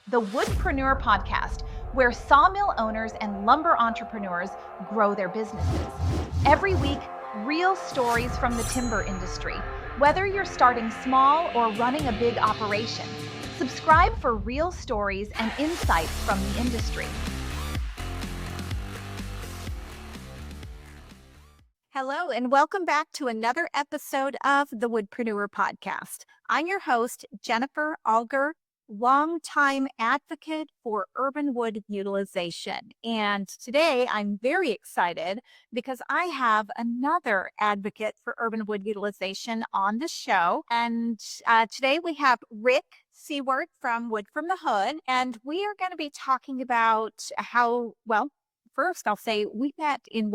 the Woodpreneur podcast, where sawmill owners and lumber entrepreneurs grow their businesses. Every week, real stories from the timber industry, whether you're starting small or running a big operation. Subscribe for real stories and insights from the industry. Hello, and welcome back to another episode of the Woodpreneur podcast. I'm your host, Jennifer Alger, longtime advocate for urban wood utilization. And today I'm very excited because I have another advocate for urban wood utilization on the show. And today we have Rick Siewert from Wood from the Hood. And we are going to be talking about how, first, I'll say we met in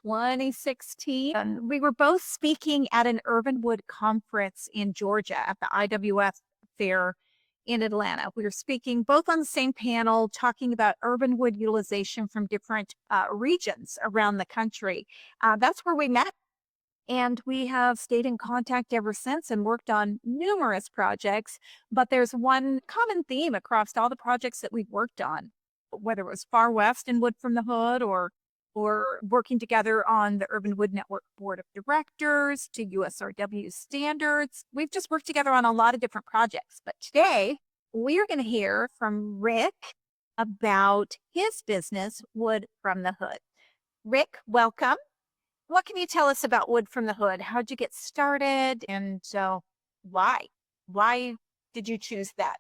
2016? And we were both speaking at an urban wood conference in Georgia at the IWF fair in Atlanta. We were speaking both on the same panel, talking about urban wood utilization from different regions around the country. That's where we met. And we have stayed in contact ever since and worked on numerous projects. But there's one common theme across all the projects that we've worked on, whether it was Far West and Wood from the Hood or working together on the Urban Wood Network Board of Directors to USRW standards. We've just worked together on a lot of different projects. But today, we are going to hear from Rick about his business, Wood from the Hood. Rick, welcome. What can you tell us about Wood from the Hood? How'd you get started? And so why? Why did you choose that?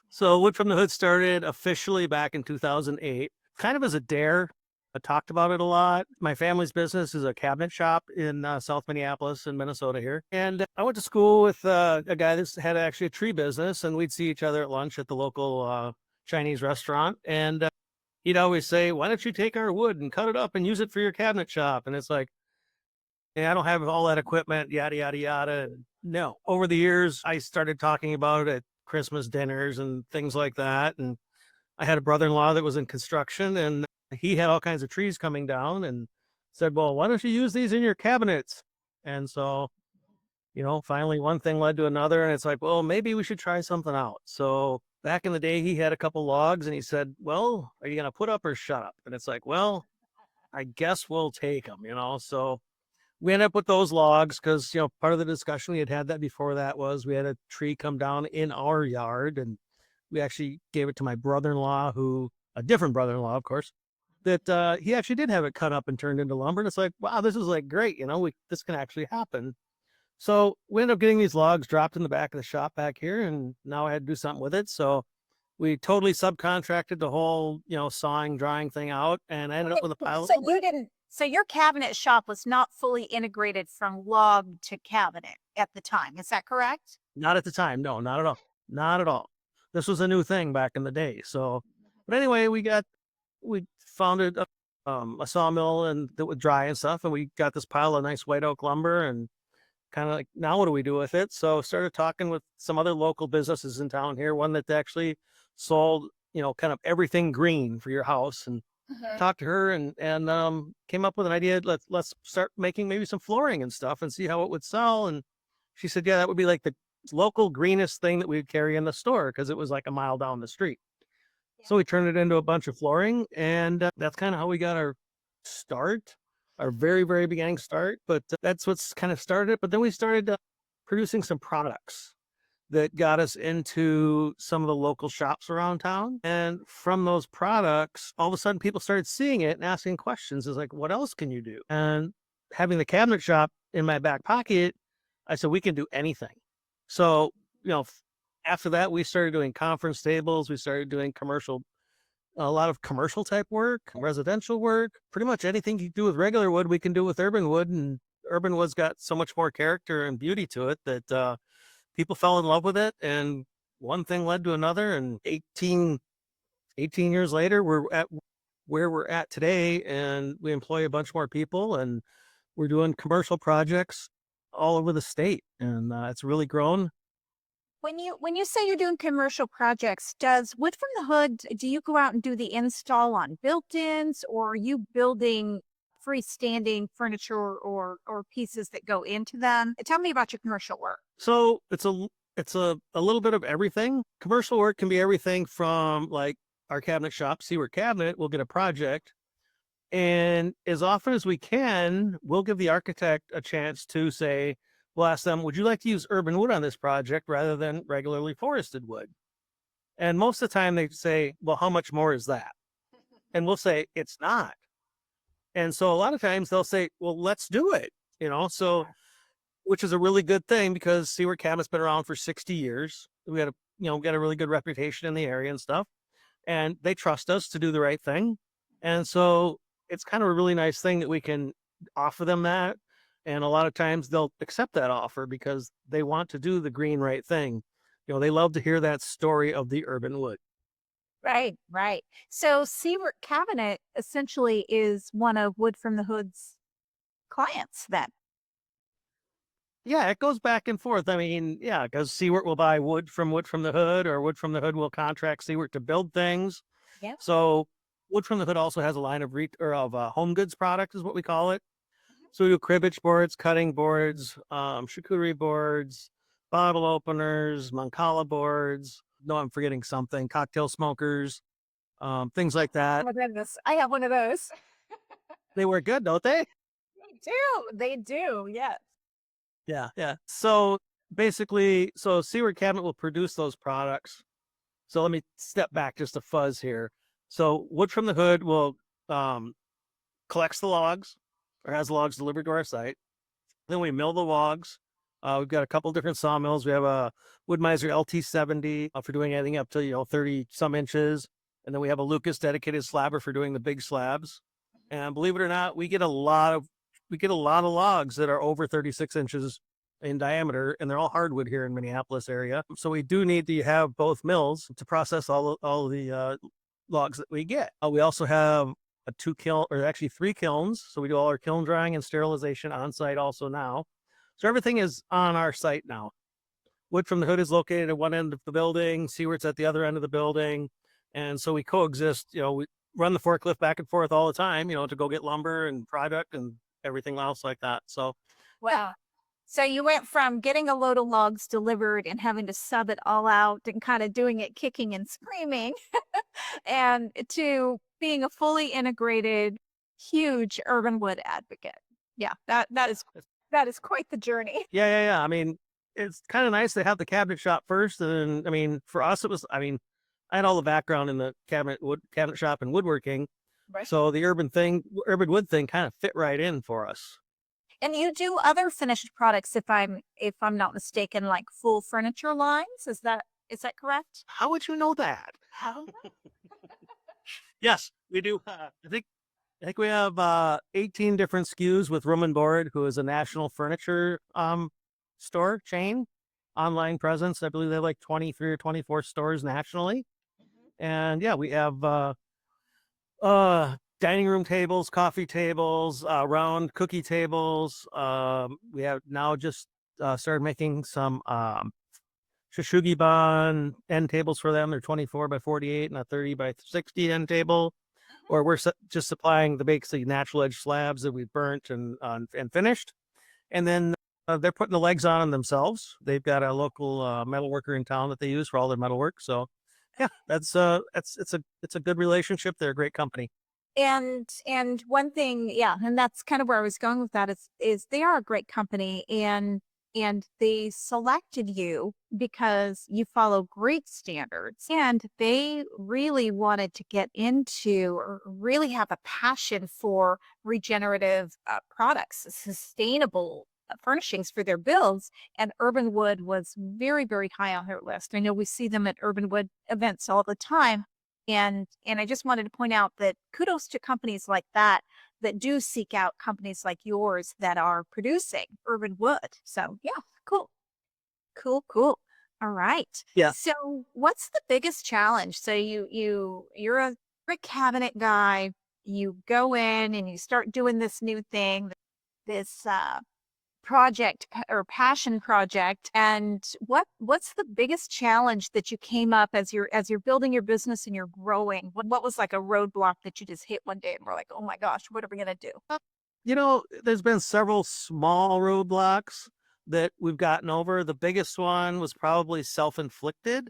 So Wood from the Hood started officially back in 2008, kind of as a dare. I talked about it a lot. My family's business is a cabinet shop in South Minneapolis in Minnesota here. And I went to school with a guy that had actually a tree business, and we'd see each other at lunch at the local Chinese restaurant. And he'd always say, why don't you take our wood and cut it up and use it for your cabinet shop? And it's like, hey, I don't have all that equipment, yada, yada, yada. No. Over the years, I started talking about it at Christmas dinners and things like that. And I had a brother-in-law that was in construction, and he had all kinds of trees coming down and said, well, why don't you use these in your cabinets? And so, finally one thing led to another, and it's like, well, maybe we should try something out. So back in the day, he had a couple logs and he said, well, are you going to put up or shut up? And it's like, well, I guess we'll take them, So we ended up with those logs because, part of the discussion we had that before that was we had a tree come down in our yard, and we actually gave it to my brother-in-law, a different brother-in-law, of course, that he actually did have it cut up and turned into lumber. And it's like, wow, this is like great. This can actually happen. So we ended up getting these logs dropped in the back of the shop back here, and now I had to do something with it. So we totally subcontracted the whole, sawing, drying thing out, and I ended up with a pile. So your cabinet shop was not fully integrated from log to cabinet at the time. Is that correct? Not at the time. No, not at all. Not at all. This was a new thing back in the day. So, but anyway, we founded a sawmill and that would dry and stuff. And we got this pile of nice white oak lumber, and kind of like, now what do we do with it? So started talking with some other local businesses in town here, one that actually sold, kind of everything green for your house, and talked to her and came up with an idea. Let's start making maybe some flooring and stuff and see how it would sell. And she said, yeah, that would be like the local greenest thing that we'd carry in the store, because it was like a mile down the street. Yeah. So we turned it into a bunch of flooring, and that's kind of how we got our start, our very, very beginning start. But that's what's kind of started. But then we started producing some products that got us into some of the local shops around town. And from those products, all of a sudden people started seeing it and asking questions. It's like, what else can you do? And having the cabinet shop in my back pocket, I said, we can do anything. So, after that, we started doing conference tables. We started doing a lot of commercial type work, residential work, pretty much anything you do with regular wood, we can do with urban wood. And urban wood's got so much more character and beauty to it that people fell in love with it. And one thing led to another. And 18 years later, we're at where we're at today, and we employ a bunch more people, and we're doing commercial projects all over the state. And it's really grown. When you say you're doing commercial projects, does Wood from the Hood, do you go out and do the install on built-ins, or are you building freestanding furniture or pieces that go into them? Tell me about your commercial work. So it's It's a little bit of everything. Commercial work can be everything from like our cabinet shop, Siewert Cabinet, we'll get a project. And as often as we can, we'll give the architect a chance to say, we'll ask them, would you like to use urban wood on this project rather than regularly forested wood? And most of the time they say, well, how much more is that? And we'll say, it's not. And so a lot of times they'll say, well, let's do it, so which is a really good thing because Siewert Cabinet's been around for 60 years. We got got a really good reputation in the area and stuff. And they trust us to do the right thing. And so it's kind of a really nice thing that we can offer them that. And a lot of times they'll accept that offer because they want to do the green right thing. They love to hear that story of the urban wood. Right, right. So Siewert Cabinet essentially is one of Wood from the Hood's clients then. Yeah, it goes back and forth. I mean, yeah, because Siewert will buy Wood from the Hood, or Wood from the Hood will contract Siewert to build things. Yeah. So Wood from the Hood also has a line of home goods product, is what we call it. So we do cribbage boards, cutting boards, charcuterie boards, bottle openers, Mancala boards. No, I'm forgetting something. Cocktail smokers, things like Oh that. my goodness. I have one of those. They work good, don't they? They do. They do. Yes. Yeah, yeah. So basically, so Siewert Cabinet will produce those products. So let me step back just a fuzz here. So Wood from the Hood will collects the logs or has logs delivered to our site. Then we mill the logs. We've got a couple different sawmills. We have a Woodmiser LT70 for doing anything up to 30 some inches, and then we have a Lucas dedicated slabber for doing the big slabs. And believe it or not, we get a lot of logs that are over 36 inches in diameter, and they're all hardwood here in Minneapolis area. So we do need to have both mills to process all the logs that we get. We also have a 3 kilns. So we do all our kiln drying and sterilization on site also now. So everything is on our site now. Wood from the Hood is located at one end of the building. Siewert's at the other end of the building. And so we coexist, we run the forklift back and forth all the time, to go get lumber and product and everything else like that. So, Wow. So you went from getting a load of logs delivered and having to sub it all out and kind of doing it kicking and screaming and to being a fully integrated, huge urban wood advocate. Yeah, that is quite the journey. yeah. I mean, it's kind of nice to have the cabinet shop first. And I mean, for us, I had all the background in the cabinet shop and woodworking. Right. So the urban wood thing kind of fit right in for us. And you do other finished products if I'm not mistaken, like full furniture lines. Is that correct? How would you know that? How? Yes, we do. I think we have 18 different SKUs with Room and Board, who is a national furniture store chain, online presence. I believe they have like 23 or 24 stores nationally. And yeah, we have dining room tables, coffee tables, round cookie tables. We have now just started making some Shishugibon end tables for them. They're 24 by 48 and a 30 by 60 end table. Or we're just supplying the basically natural edge slabs that we burnt and finished. And then they're putting the legs on them themselves. They've got a local metal worker in town that they use for all their metal work. So yeah, it's a good relationship. They're a great company. And one thing, yeah, and that's kind of where I was going with that is they are a great company and they selected you because you follow great standards and they really wanted to get into or really have a passion for regenerative products, sustainable furnishings for their builds, and urban wood was very, very high on their list. I know we see them at urban wood events all the time, and I just wanted to point out that kudos to companies like that do seek out companies like yours that are producing urban wood. So yeah, cool. Cool, cool. All right. Yeah. So what's the biggest challenge? So you're a brick cabinet guy. You go in and you start doing this new thing, this project or passion project. And what's the biggest challenge that you came up as you're building your business and you're growing? What was like a roadblock that you just hit one day and we're like, oh my gosh, what are we gonna do? There's been several small roadblocks. that we've gotten over. The biggest one was probably self-inflicted,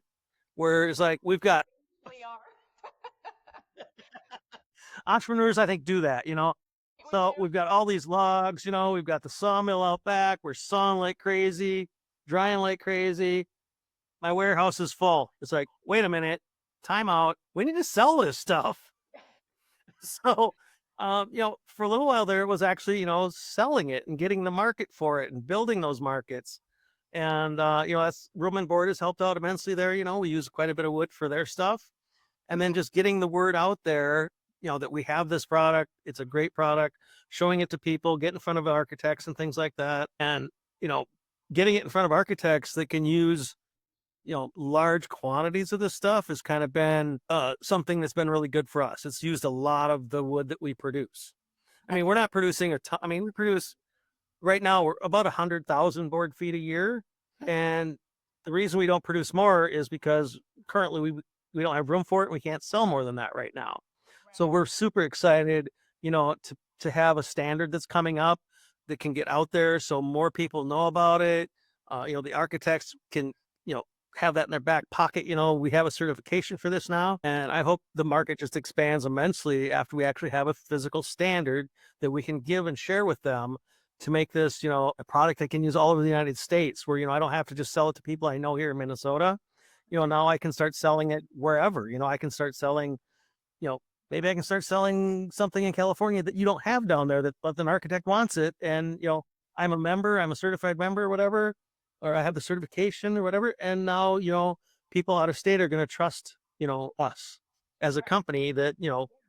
where it's like we've got We are. entrepreneurs, I think, do that, We So do. we've got all these logs, we've got the sawmill out back. We're sawing like crazy, drying like crazy. My warehouse is full. It's like, wait a minute, time out. We need to sell this stuff. So, for a little while there, it was actually, selling it and getting the market for it and building those markets. And, that's Room and Board has helped out immensely there. We use quite a bit of wood for their stuff. And then just getting the word out there, that we have this product. It's a great product, showing it to people, get in front of architects and things like that. And, getting it in front of architects that can use large quantities of this stuff has kind of been something that's been really good for us. It's used a lot of the wood that we produce. I mean, we're not producing a ton. I mean, we produce right now, we're about 100,000 board feet a year. And the reason we don't produce more is because currently we don't have room for it. And we can't sell more than that right now. So we're super excited, to have a standard that's coming up that can get out there so more people know about it. The architects can, have that in their back pocket. We have a certification for this now. And I hope the market just expands immensely after we actually have a physical standard that we can give and share with them to make this, a product I can use all over the United States where, I don't have to just sell it to people I know here in Minnesota. Now I can start selling it wherever, I can start selling, you know, maybe I can start selling something in California that you don't have down there that but an architect wants it. And, I'm a member, I'm a certified member or whatever, or I have the certification or whatever. And now, people out of state are going to trust, us as a company that,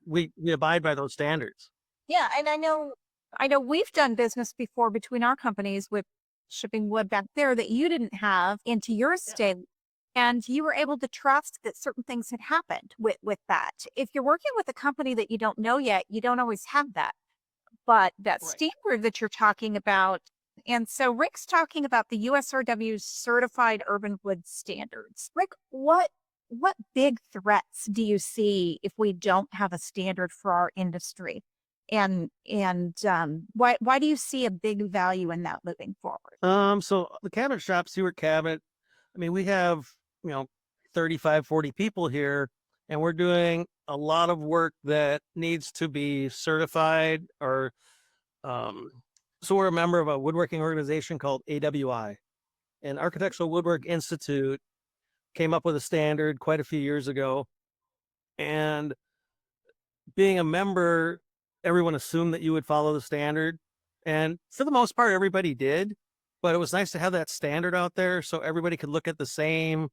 we abide by those standards. Yeah, and I know we've done business before between our companies with shipping wood back there that you didn't have into your state. And you were able to trust that certain things had happened with that. If you're working with a company that you don't know yet, you don't always have that. But that Right. standard that you're talking about, and so Rick's talking about the USRW's certified urban wood standards. Rick, what big threats do you see if we don't have a standard for our industry? And why do you see a big value in that moving forward? So the cabinet shop, Siewert Cabinet, I mean, we have, you know, 35, 40 people here, and we're doing a lot of work that needs to be certified or, um, so we're a member of a woodworking organization called AWI, and Architectural Woodwork Institute came up with a standard quite a few years ago. And being a member, everyone assumed that you would follow the standard. And for the most part, everybody did. But it was nice to have that standard out there so everybody could look at the same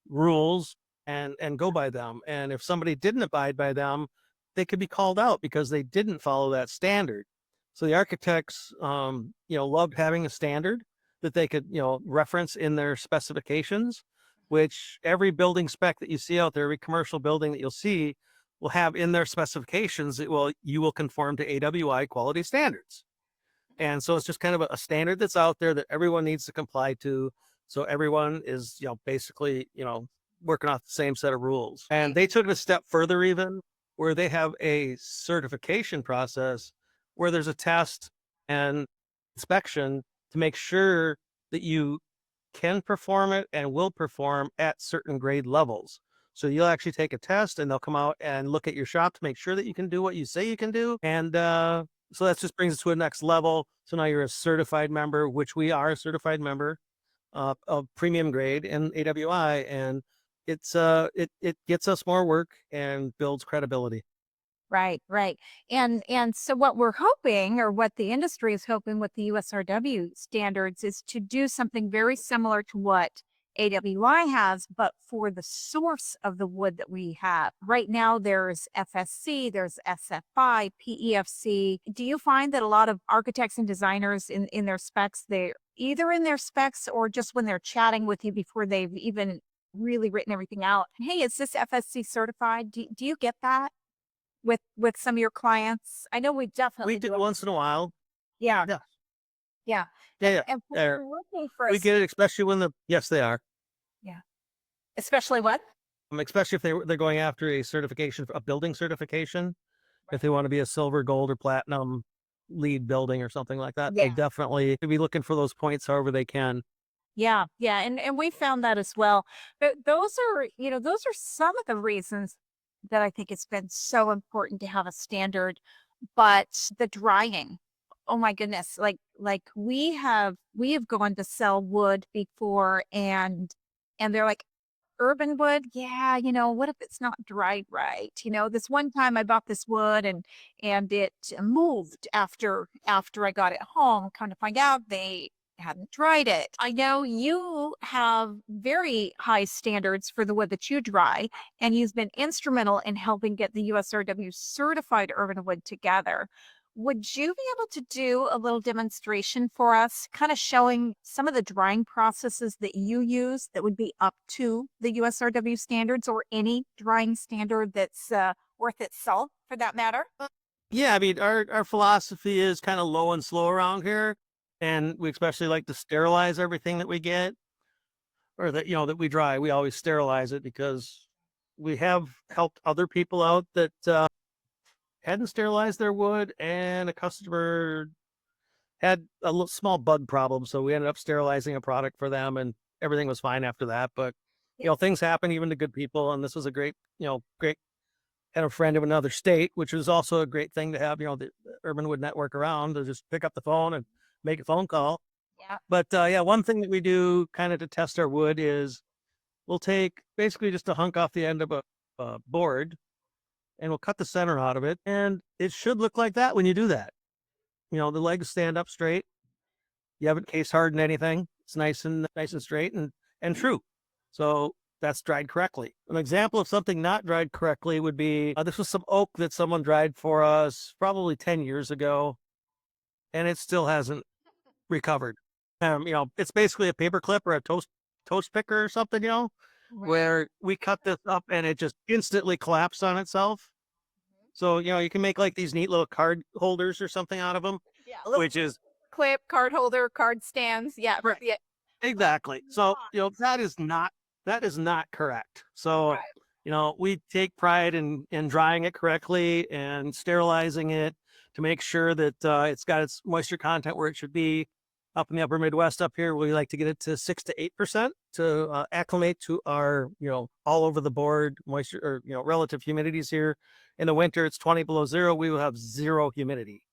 rules and go by them. And if somebody didn't abide by them, they could be called out because they didn't follow that standard. So the architects, loved having a standard that they could, reference in their specifications, which every building spec that you see out there, every commercial building that you'll see will have in their specifications, you will conform to AWI quality standards. And so it's just kind of a standard that's out there that everyone needs to comply to. So everyone is, basically, working off the same set of rules. And they took it a step further, even where they have a certification process where there's a test and inspection to make sure that you can perform it and will perform at certain grade levels. So you'll actually take a test and they'll come out and look at your shop to make sure that you can do what you say you can do. And so that just brings it to a next level. So now you're a certified member, which we are a certified member of premium grade in AWI. And it gets us more work and builds credibility. Right, right. And so what we're hoping, or what the industry is hoping with the USRW standards, is to do something very similar to what AWI has, but for the source of the wood that we have. Right now there's FSC, there's SFI, PEFC. Do you find that a lot of architects and designers in their specs, they're either in their specs or just when they're chatting with you before they've even really written everything out, hey, is this FSC certified? Do you get that with some of your clients? I know we definitely We do do. once in a while. Yeah, Yeah. yeah. Yeah. Yeah. And when They're- we're looking for we get it, especially when yes, they are. yeah, especially what? Especially if they're going after a certification, a building certification, if they want to be a silver, gold, or platinum, lead building or something like that, they Yeah. definitely should be looking for those points however they can. Yeah, yeah, and we found that as well. But those are, those are some of the reasons that I think it's been so important to have a standard. But the drying, oh my goodness, like we have gone to sell wood before, and they're like, urban wood, yeah, what if it's not dried right? This one time I bought this wood, and it moved after I got it home. Kind of find out they hadn't dried it. I know you have very high standards for the wood that you dry, and you've been instrumental in helping get the USRW certified urban wood together. Would you be able to do a little demonstration for us, kind of showing some of the drying processes that you use that would be up to the USRW standards, or any drying standard that's worth its salt for that matter? Yeah, I mean, our philosophy is kind of low and slow around here, and we especially like to sterilize everything that we get, or that that we dry. We always sterilize it because we have helped other people out that hadn't sterilized their wood, and a customer had a little small bug problem, so we ended up sterilizing a product for them, and everything was fine after that. But things happen even to good people, and this was a great, great kind of friend of another state, which was also a great thing to have, the Urban Wood Network around to just pick up the phone and make a phone call. Yeah. But yeah, one thing that we do kind of to test our wood is we'll take basically just a hunk off the end of a board, and we'll cut the center out of it, and it should look like that when you do that. The legs stand up straight. You haven't case hardened anything. It's nice and straight and true. So that's dried correctly. An example of something not dried correctly would be this was some oak that someone dried for us probably 10 years ago, and it still hasn't recovered. It's basically a paper clip or a toast picker or something, Right. where we cut this up and it just instantly collapsed on itself. So, you can make like these neat little card holders or something out of them, Yeah, a little which is clip, card holder, card stands. Yeah, right. yeah. Exactly. So, that is not correct. So, Right. we take pride in drying it correctly and sterilizing it to make sure that it's got its moisture content where it should be. Up in the upper Midwest up here, we like to get it to 6 to 8% to acclimate to our, all over the board moisture, or, relative humidities here. In the winter, it's 20 below zero. We will have zero humidity.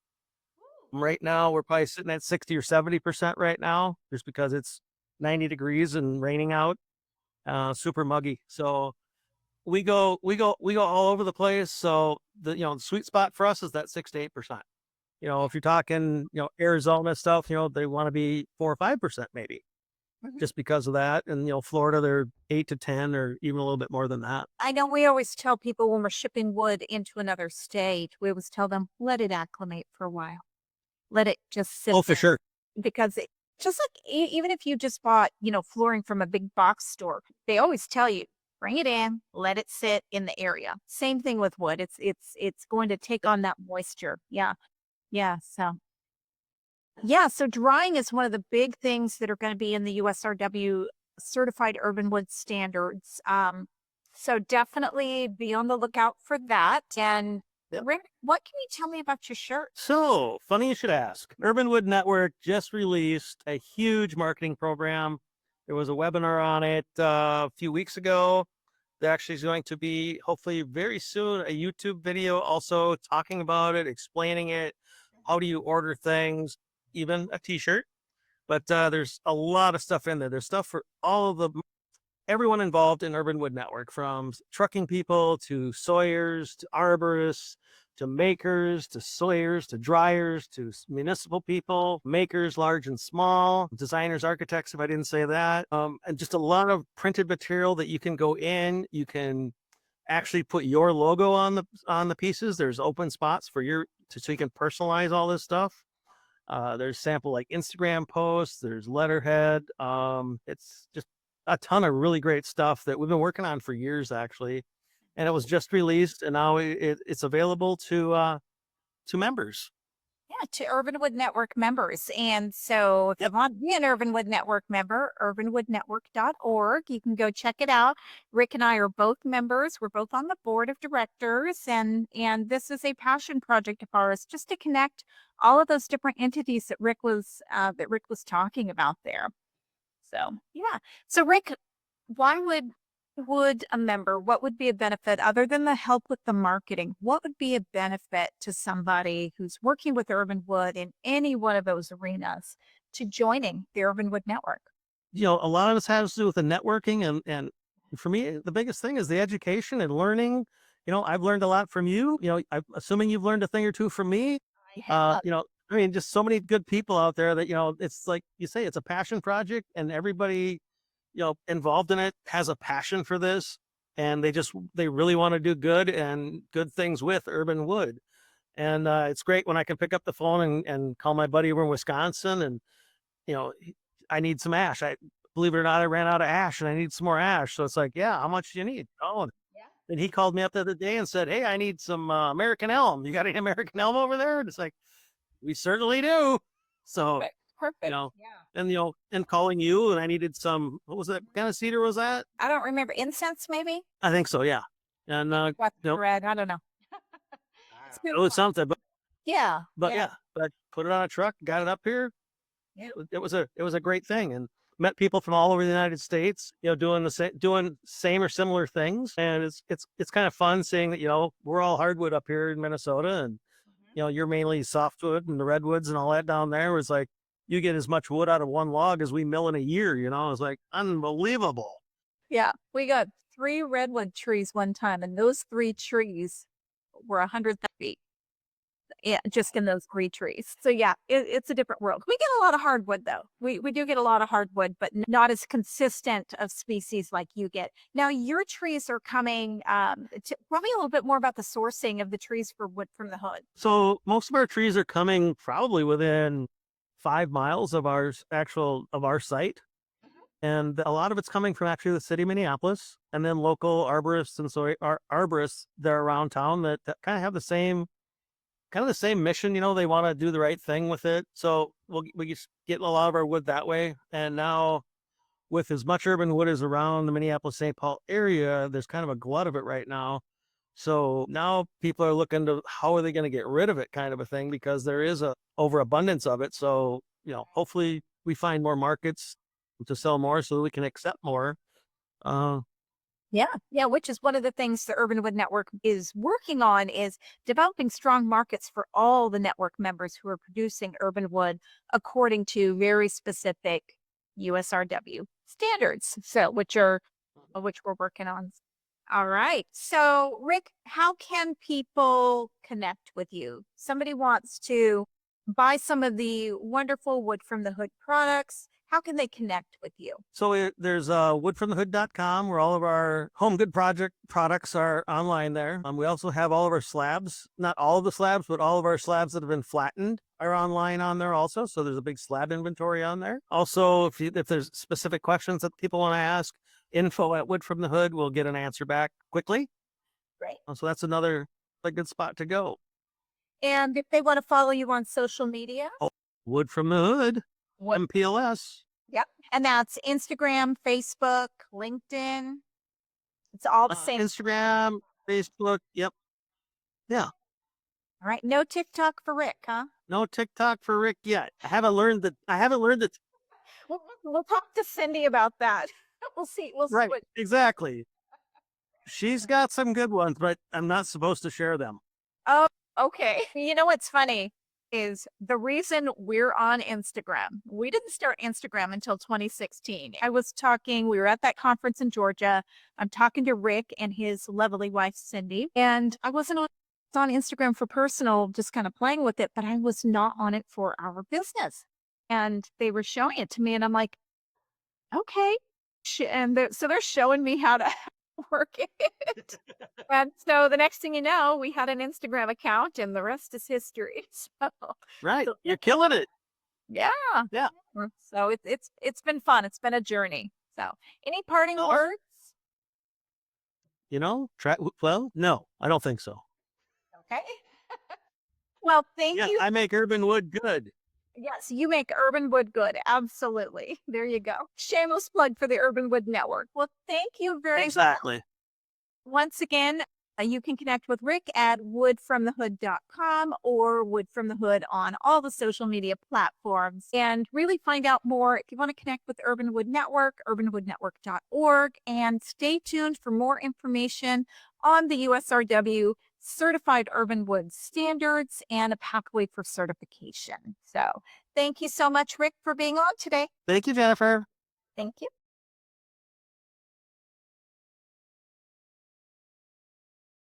Right now, we're probably sitting at 60 or 70% right now, just because it's 90 degrees and raining out, super muggy. So we go all over the place. So the sweet spot for us is that 6 to 8%. If you're talking, Arizona stuff, they want to be 4 or 5% maybe, Mhm. just because of that. And Florida, they're 8 to 10 or even a little bit more than that. I know we always tell people when we're shipping wood into another state, we always tell them, let it acclimate for a while. Let it just sit Oh, for there, sure. because just like even if you just bought, flooring from a big box store, they always tell you, bring it in, let it sit in the area. Same thing with wood. It's going to take on that moisture. Yeah. Yeah. So drying is one of the big things that are going to be in the USRW certified urban wood standards. So definitely be on the lookout for that. And Yep. Rick, what can you tell me about your shirt? So funny you should ask. Urban Wood Network just released a huge marketing program. There was a webinar on it a few weeks ago. There actually is going to be, hopefully very soon, a YouTube video also talking about it, explaining it. How do you order things, even a t-shirt? But there's a lot of stuff in there. There's stuff for all of everyone involved in Urban Wood Network, from trucking people to sawyers to arborists to makers to sawyers to dryers to municipal people, makers large and small, designers, architects, if I didn't say that, and just a lot of printed material that you can go in. You can actually put your logo on the pieces. There's open spots for so you can personalize all this stuff. There's sample like Instagram posts, there's letterhead. It's just a ton of really great stuff that we've been working on for years, actually. And it was just released, and now it's available to members. to Urbanwood Network members. And so if you Yep. want to be an Urbanwood Network member, urbanwoodnetwork.org, you can go check it out. Rick and I are both members. We're both on the board of directors, and this is a passion project of ours, just to connect all of those different entities that Rick was talking about there. So yeah. So Rick, why would a member, what would be a benefit other than the help with the marketing? What would be a benefit to somebody who's working with Urban Wood in any one of those arenas to joining the Urban Wood Network? A lot of this has to do with the networking, and for me, the biggest thing is the education and learning. I've learned a lot from you. I'm assuming you've learned a thing or two from me. I have. I mean, just so many good people out there that, it's like you say, it's a passion project, and everybody, involved in it has a passion for this, and they really want to do good and good things with Urban Wood. And it's great when I can pick up the phone and call my buddy over in Wisconsin, and you know, I need some ash. Believe it or not, I ran out of ash and I need some more ash. So it's like, yeah, how much do you need? Oh, and he called me up the other day and said, hey, I need some American elm. You got any American elm over there? And it's like, we certainly do. So, Perfect. you Perfect. know, Yeah. and calling you, and I needed some, what was that kind of cedar was that? I don't remember, incense, maybe? I think so. Yeah. And, What you know, red? I don't know. It's been it was fun. something, Yeah. but Yeah. yeah, but put it on a truck, got it up here. Yeah. It was a great thing, and met people from all over the United States, doing same or similar things, and it's kind of fun seeing that we're all hardwood up here in Minnesota, and Mhm. you're mainly softwood and the redwoods and all that down there. It's like you get as much wood out of one log as we mill in a year. It's like unbelievable. Yeah. We got 3 redwood trees one time, and those 3 trees were 100 feet. Yeah, just in those 3 trees. So yeah, it's a different world. We get a lot of hardwood though. We do get a lot of hardwood, but not as consistent of species like you get. Now your trees are coming, tell me a little bit more about the sourcing of the trees for wood from the hood. So most of our trees are coming probably within 5 miles of our site. And a lot of it's coming from actually the city of Minneapolis, and then local arborists and arborists that are around town that kind of have the same mission. They want to do the right thing with it. So we just get a lot of our wood that way. And now with as much urban wood as around the Minneapolis St. Paul area, there's kind of a glut of it right now. So now people are looking to how are they going to get rid of it, kind of a thing, because there is a overabundance of it. So, hopefully we find more markets to sell more so that we can accept more. Uh, Yeah, yeah, which is one of the things the Urban Wood Network is working on is developing strong markets for all the network members who are producing urban wood according to very specific USRW standards. So which we're working on. All right. So, Rick, how can people connect with you? Somebody wants to buy some of the wonderful Wood from the Hood products. How can they connect with you? So there's woodfromthehood.com where all of our home good project products are online there. We also have all of our slabs, not all of the slabs, but all of our slabs that have been flattened are online on there also. So there's a big slab inventory on there. Also, if there's specific questions that people want to ask, info at Wood from the Hood will get an answer back quickly. Great. So that's another good spot to go. And if they want to follow you on social media, Oh, Wood from the Hood, what? MPLS. Yep. And that's Instagram, Facebook, LinkedIn. It's all the same. Instagram, Facebook. Yep. Yeah. All right. No TikTok for Rick, huh? No TikTok for Rick yet. I haven't learned that. We'll talk to Cindy about that. We'll see. We'll see Right. what. Exactly. She's got some good ones, but I'm not supposed to share them. Oh, okay. You know what's funny is the reason we're on Instagram. We didn't start Instagram until 2016. We were at that conference in Georgia. I'm talking to Rick and his lovely wife, Cindy, and I wasn't on Instagram for personal, just kind of playing with it, but I was not on it for our business. And they were showing it to me, and I'm like, okay. So they're showing me how to work it. And so the next thing you know, we had an Instagram account and the rest is history. Right. So You're killing it. yeah. Yeah. So it's been fun. It's been a journey. So any parting Oh, words? try. Well, no, I don't think so. Okay. Well, thank Yeah, you. I make urban wood good. Yes, you make Urban Wood good. Absolutely. There you go. Shameless plug for the Urban Wood Network. Well, thank you very much. Exactly. Once again, you can connect with Rick at woodfromthehood.com or Wood from the Hood on all the social media platforms and really find out more. If you want to connect with Urban Wood Network, urbanwoodnetwork.org, and stay tuned for more information on the USRW certified urban wood standards and a pathway for certification. So thank you so much, Rick, for being on today. Thank you, Jennifer. Thank you.